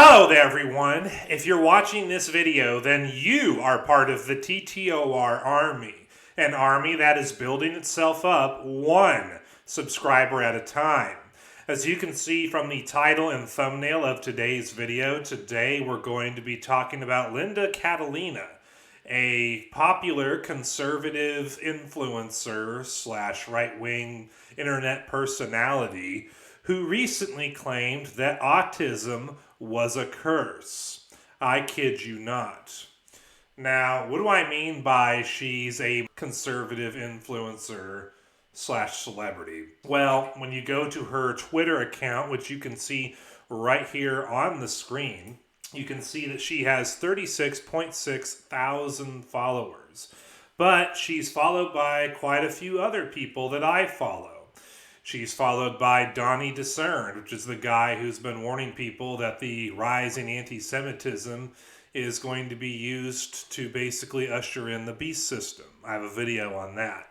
Hello there, everyone. If you're watching this video, then you are part of the TTOR Army, an army that is building itself up one subscriber at a time. As you can see from the title and thumbnail of today's video, today we're going to be talking about Linda Catalina, a popular conservative influencer slash right-wing internet personality who recently claimed that autism was a curse. I kid you not. Now, what do I mean by she's a conservative influencer slash celebrity? Well, when you go to her Twitter account, which you can see right here on the screen, you can see that she has 36.6 thousand followers. But she's followed by quite a few other people that I follow. She's followed by Donnie Discern, which is the guy who's been warning people that the rise in anti-Semitism is going to be used to basically usher in the beast system. I have a video on that.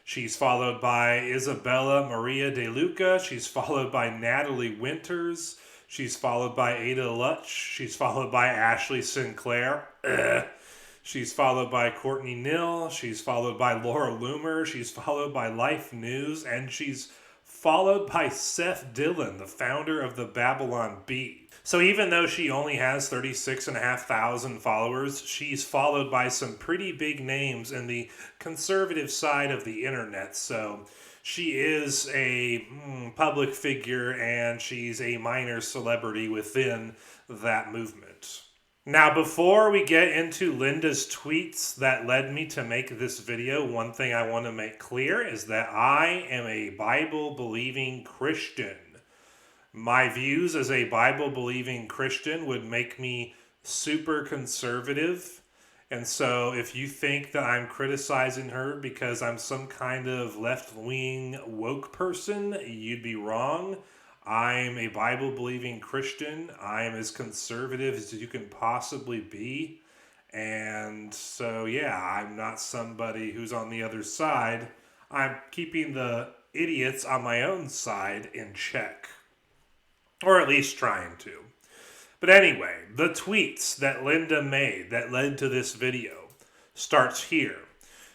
She's followed by Isabella Maria De Luca. She's followed by Natalie Winters. She's followed by Ada Lutch. She's followed by Ashley Sinclair. She's followed by Courtney Nill. She's followed by Laura Loomer. She's followed by Life News. And she's followed by Seth Dillon, the founder of the Babylon Bee. So even though she only has 36,500 followers, she's followed by some pretty big names in the conservative side of the internet. So she is a public figure and she's a minor celebrity within that movement. Now, before we get into Linda's tweets that led me to make this video, one thing I want to make clear is that I am a Bible-believing Christian. My views as a Bible-believing Christian would make me super conservative. And so if you think that I'm criticizing her because I'm some kind of left-wing woke person, you'd be wrong. I'm a Bible-believing Christian. I am as conservative as you can possibly be. And so, yeah, I'm not somebody who's on the other side. I'm keeping the idiots on my own side in check. Or at least trying to. But anyway, the tweets that Linda made that led to this video starts here.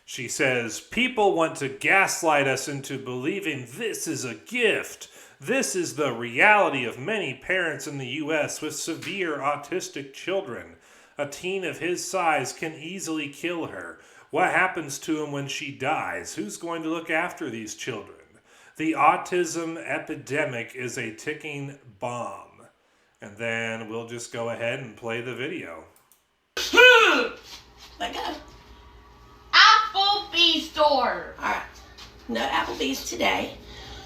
She says, "People want to gaslight us into believing this is a gift. This is the reality of many parents in the U.S. with severe autistic children. A teen of his size can easily kill her. What happens to him when she dies? Who's going to look after these children? The autism epidemic is a ticking bomb." And then we'll just go ahead and play the video. Let go. Applebee's store. Alright. No Applebee's today.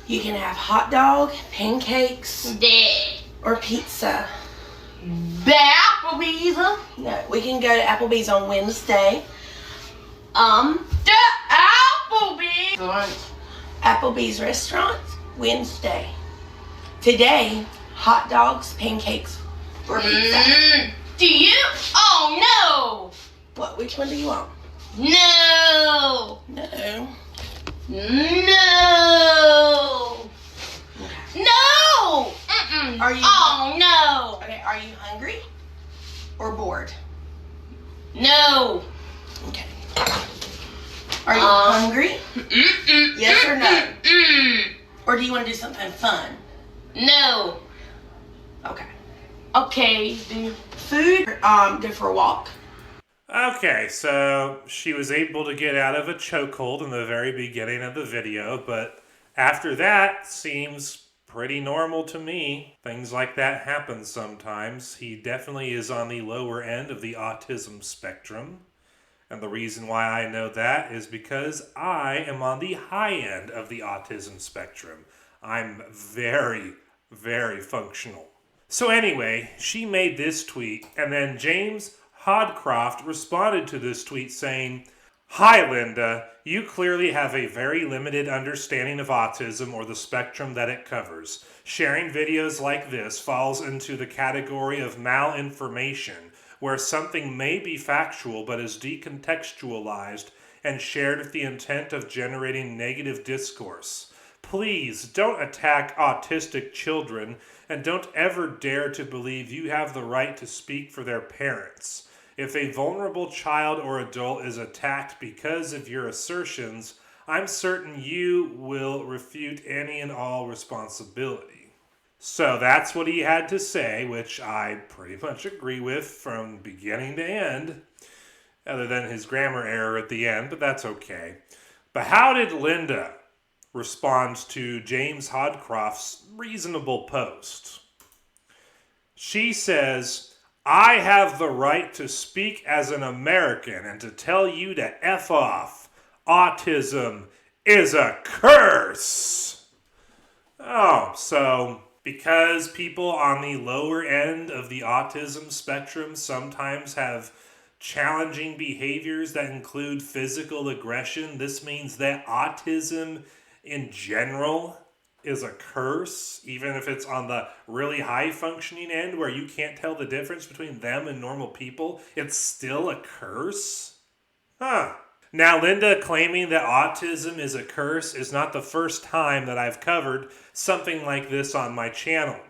You can have hot dog, pancakes, or pizza. The Applebee's. No, we can go to Applebee's on Wednesday. The Applebee's. Applebee's restaurant, Wednesday. Today, hot dogs, pancakes, or pizza. Do you? Oh, What? Which one do you want? no. No. No. No. No. Mm-mm. Are you? Oh, no. Okay. Are you hungry or bored? No. Okay. Are you hungry? Yes or no? Or do you want to do something fun? No. Okay. Okay, dude. Food. Go for a walk. Okay, so she was able to get out of a chokehold in the very beginning of the video, but after that seems pretty normal to me. Things like that happen sometimes. He definitely is on the lower end of the autism spectrum. And the reason why I know that is because I am on the high end of the autism spectrum. I'm very, very functional. So anyway, she made this tweet, and then James Hodcroft responded to this tweet saying, "Hi Linda, you clearly have a very limited understanding of autism or the spectrum that it covers. Sharing videos like this falls into the category of malinformation, where something may be factual but is decontextualized and shared with the intent of generating negative discourse. please don't attack autistic children and don't ever dare to believe you have the right to speak for their parents. If a vulnerable child or adult is attacked because of your assertions, I'm certain you will refute any and all responsibility. So that's what he had to say, which I pretty much agree with from beginning to end, other than his grammar error at the end, but that's okay. But how did Linda respond to James Hodcroft's reasonable post? She says, I have the right to speak as an American and to tell you to F off. Autism is a curse. Oh, so because people on the lower end of the autism spectrum sometimes have challenging behaviors that include physical aggression, this means that autism in general is a curse, even if it's on the really high functioning end where you can't tell the difference between them and normal people. It's still a curse? Huh. Now, Linda claiming that autism is a curse is not the first time that I've covered something like this on my channel.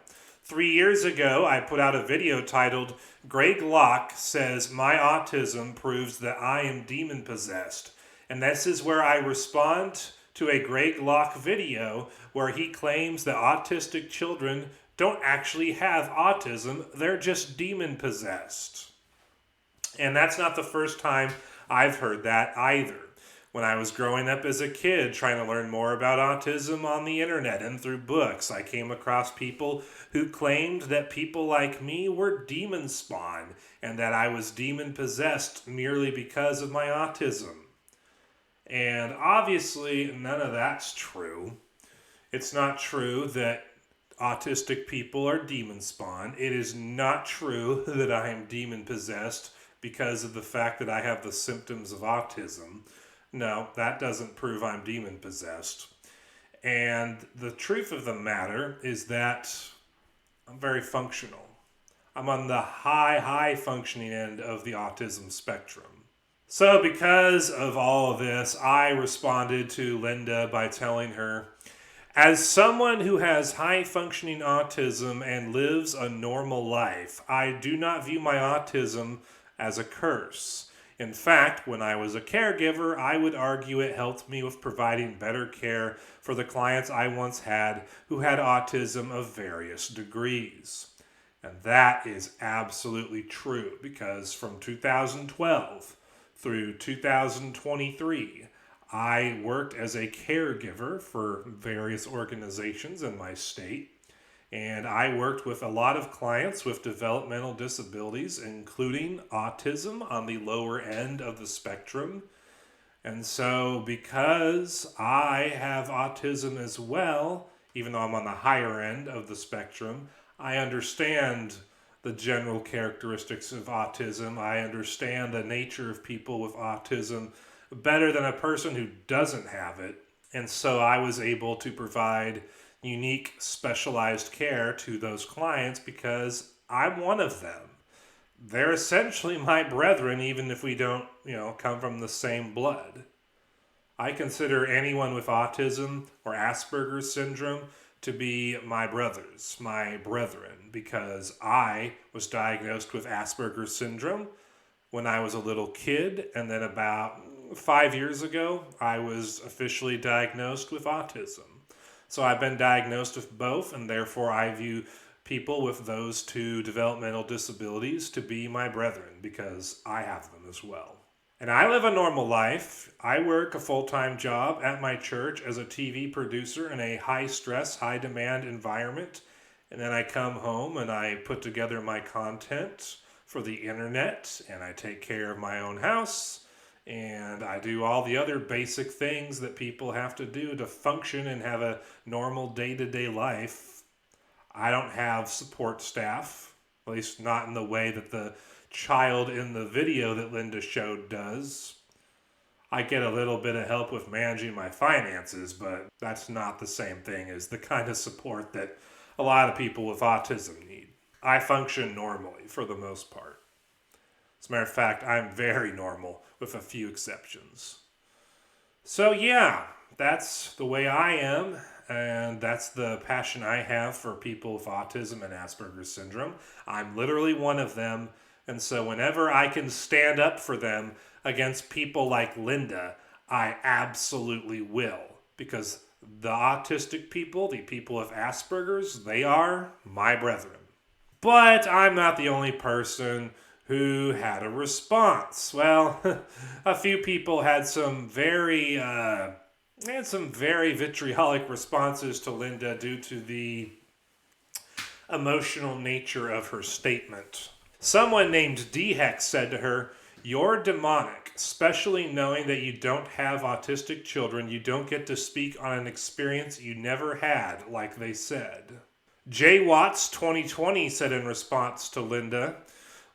3 years ago, I put out a video titled, Greg Locke Says My Autism Proves That I Am Demon-Possessed. And this is where I respond to a Greg Locke video where he claims that autistic children don't actually have autism, they're just demon-possessed. And that's not the first time I've heard that either. When I was growing up as a kid trying to learn more about autism on the internet and through books, I came across people who claimed that people like me were demon spawn and that I was demon possessed merely because of my autism. And obviously none of that's true. It's not true that autistic people are demon spawn. It is not true that I am demon possessed because of the fact that I have the symptoms of autism. No, that doesn't prove I'm demon-possessed. And the truth of the matter is that I'm very functional. I'm on the high functioning end of the autism spectrum. So because of all of this, I responded to Linda by telling her, as someone who has high-functioning autism and lives a normal life, I do not view my autism as a curse. In fact, when I was a caregiver, I would argue it helped me with providing better care for the clients I once had who had autism of various degrees. And that is absolutely true because from 2012 through 2023, I worked as a caregiver for various organizations in my state. And I worked with a lot of clients with developmental disabilities, including autism on the lower end of the spectrum. And so because I have autism as well, even though I'm on the higher end of the spectrum, I understand the general characteristics of autism. I understand the nature of people with autism better than a person who doesn't have it. And so I was able to provide unique, specialized care to those clients because I'm one of them. They're essentially my brethren, even if we don't, come from the same blood. I consider anyone with autism or Asperger's syndrome to be my brothers, my brethren, because I was diagnosed with Asperger's syndrome when I was a little kid, and then about 5 years ago, I was officially diagnosed with autism. So I've been diagnosed with both, and therefore I view people with those two developmental disabilities to be my brethren because I have them as well. And I live a normal life. I work a full-time job at my church as a TV producer in a high-stress, high-demand environment. And then I come home and I put together my content for the internet, and I take care of my own house. And I do all the other basic things that people have to do to function and have a normal day-to-day life. I don't have support staff, at least not in the way that the child in the video that Linda showed does. I get a little bit of help with managing my finances, but that's not the same thing as the kind of support that a lot of people with autism need. I function normally for the most part. As a matter of fact, I'm very normal with a few exceptions. So yeah, that's the way I am. and that's the passion I have for people with autism and Asperger's syndrome. I'm literally one of them, and so whenever I can stand up for them against people like Linda, I absolutely will, because the autistic people, the people with Asperger's, they are my brethren. But I'm not the only person who had a response. Well, a few people had some very vitriolic responses to Linda due to the emotional nature of her statement. Someone named D-Hex said to her, "You're demonic, especially knowing that you don't have autistic children. You don't get to speak on an experience you never had," like they said. J. Watts 2020 said in response to Linda,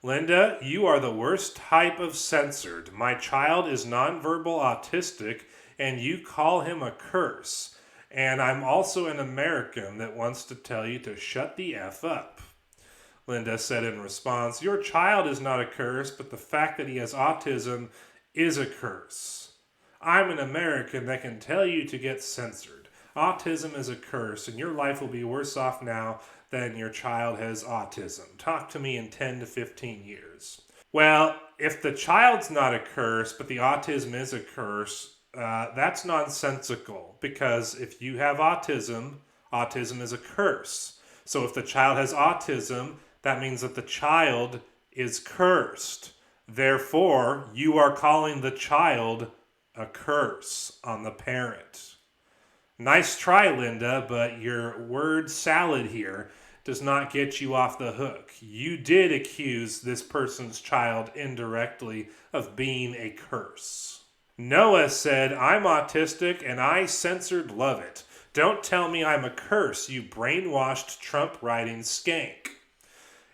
"Linda, you are the worst type of censored. My child is nonverbal autistic, and you call him a curse. And I'm also an American that wants to tell you to shut the F up." Linda said in response, "Your child is not a curse, but the fact that he has autism is a curse. I'm an American that can tell you to get censored. Autism is a curse, and your life will be worse off now than your child has autism. Talk to me in 10 to 15 years. Well, if the child's not a curse, but the autism is a curse, that's nonsensical, because if you have autism, autism is a curse. So if the child has autism, that means that the child is cursed. Therefore, you are calling the child a curse on the parent. Nice try, Linda, but your word salad here does not get you off the hook. You did accuse this person's child indirectly of being a curse." Noah said, "I'm autistic and I censored love it. Don't tell me I'm a curse, you brainwashed Trump-writing skank."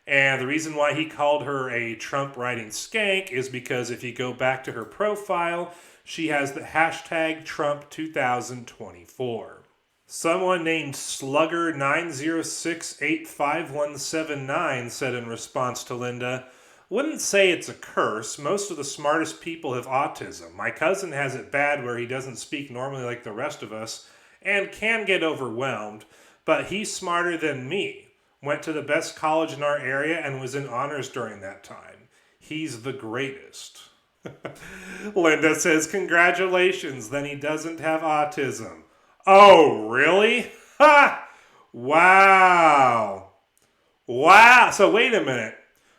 And the reason why he called her a Trump-writing skank is because if you go back to her profile, she has the hashtag Trump 2024. Someone named Slugger906851179 said in response to Linda, "Wouldn't say it's a curse. Most of the smartest people have autism. My cousin has it bad where he doesn't speak normally like the rest of us and can get overwhelmed, but he's smarter than me. Went to the best college in our area and was in honors during that time. He's the greatest." Linda says, "Congratulations, then he doesn't have autism." Oh, really? Ha! Wow. Wow. So wait a minute.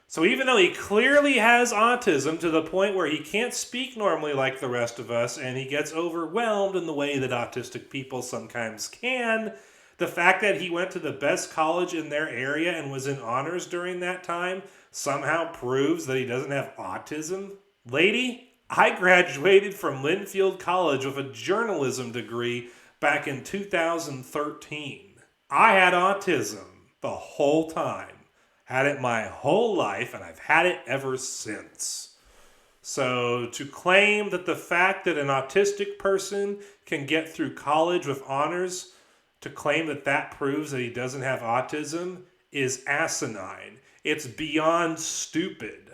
So even though he clearly has autism to the point where he can't speak normally like the rest of us and he gets overwhelmed in the way that autistic people sometimes can, the fact that he went to the best college in their area and was in honors during that time somehow proves that he doesn't have autism? Lady, I graduated from Linfield College with a journalism degree back in 2013. I had autism the whole time. Had it my whole life, and I've had it ever since. So to claim that the fact that an autistic person can get through college with honors, to claim that that proves that he doesn't have autism, is asinine. It's beyond stupid.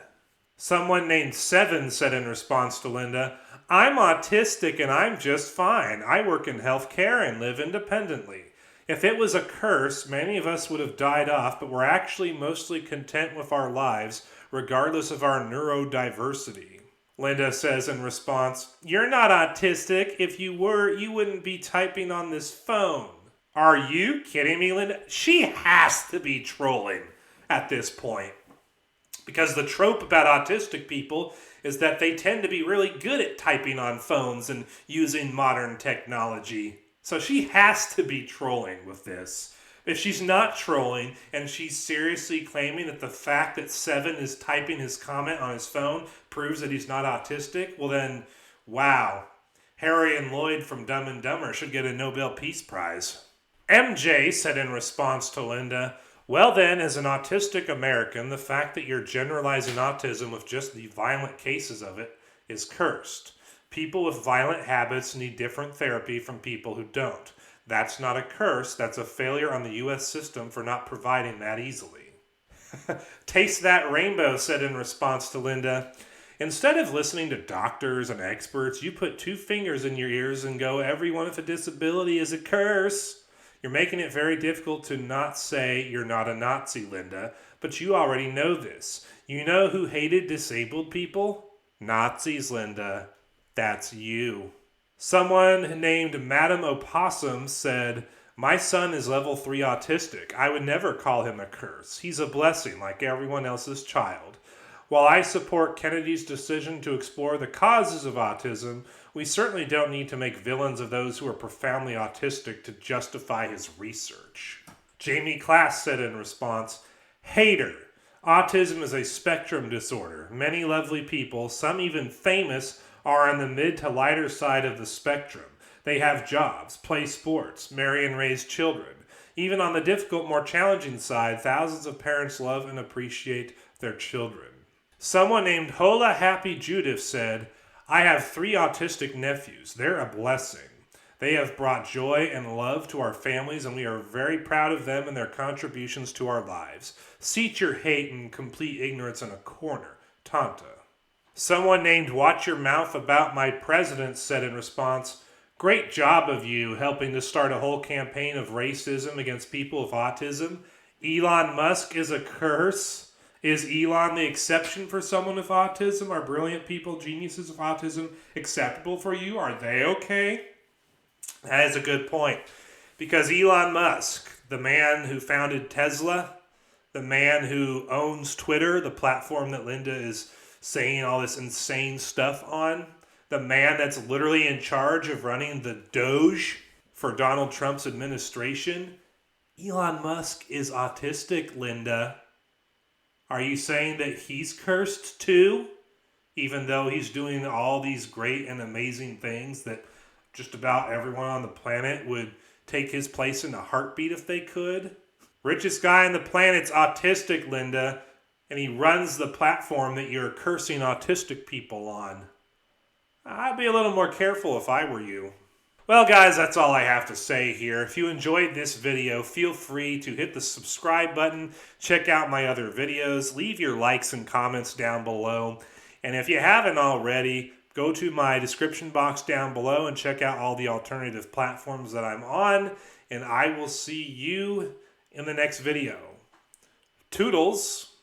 Someone named Seven said in response to Linda, "I'm autistic and I'm just fine. I work in healthcare and live independently. If it was a curse, many of us would have died off, but we're actually mostly content with our lives, regardless of our neurodiversity." Linda says in response, "You're not autistic. If you were, you wouldn't be typing on this phone." Are you kidding me, Linda? She has to be trolling at this point. Because the trope about autistic people is that they tend to be really good at typing on phones and using modern technology. So she has to be trolling with this. If she's not trolling and she's seriously claiming that the fact that Seven is typing his comment on his phone proves that he's not autistic, well then, wow. Harry and Lloyd from Dumb and Dumber should get a Nobel Peace Prize. MJ said in response to Linda, "Well then, as an autistic American, the fact that you're generalizing autism with just the violent cases of it is cursed. People with violent habits need different therapy from people who don't. That's not a curse, that's a failure on the U.S. system for not providing that easily." Taste That Rainbow said in response to Linda, "Instead of listening to doctors and experts, you put two fingers in your ears and go, everyone with a disability is a curse. You're making it very difficult to not say you're not a Nazi, Linda, but you already know this. You know who hated disabled people? Nazis, Linda. That's you. Someone named Madam Opossum said, "My son is level 3 autistic. I would never call him a curse. He's a blessing like everyone else's child." While I support Kennedy's decision to explore the causes of autism, we certainly don't need to make villains of those who are profoundly autistic to justify his research. Jamie Class said in response, "Hater. Autism is a spectrum disorder. Many lovely people, some even famous, are on the mid to lighter side of the spectrum. They have jobs, play sports, marry and raise children. Even on the difficult, more challenging side, thousands of parents love and appreciate their children." Someone named Hola Happy Judith said, "I have 3 autistic nephews. They're a blessing. They have brought joy and love to our families, and we are very proud of them and their contributions to our lives. Seat your hate and complete ignorance in a corner, Tanta." Someone named Watch Your Mouth About My President said in response, "Great job of you helping to start a whole campaign of racism against people with autism. Elon Musk is a curse. Is Elon the exception for someone with autism? Are brilliant people, geniuses with autism, acceptable for you? Are they okay?" That is a good point. Because Elon Musk, the man who founded Tesla, the man who owns Twitter, the platform that Linda is saying all this insane stuff on, the man that's literally in charge of running the Doge for Donald Trump's administration, Elon Musk is autistic, Linda. Are you saying that he's cursed too? Even though he's doing all these great and amazing things that just about everyone on the planet would take his place in a heartbeat if they could? Richest guy on the planet's autistic, Linda, and he runs the platform that you're cursing autistic people on. I'd be a little more careful if I were you. Well, guys, that's all I have to say here. If you enjoyed this video, feel free to hit the subscribe button, check out my other videos, leave your likes and comments down below. And if you haven't already, go to my description box down below and check out all the alternative platforms that I'm on. And I will see you in the next video. Toodles!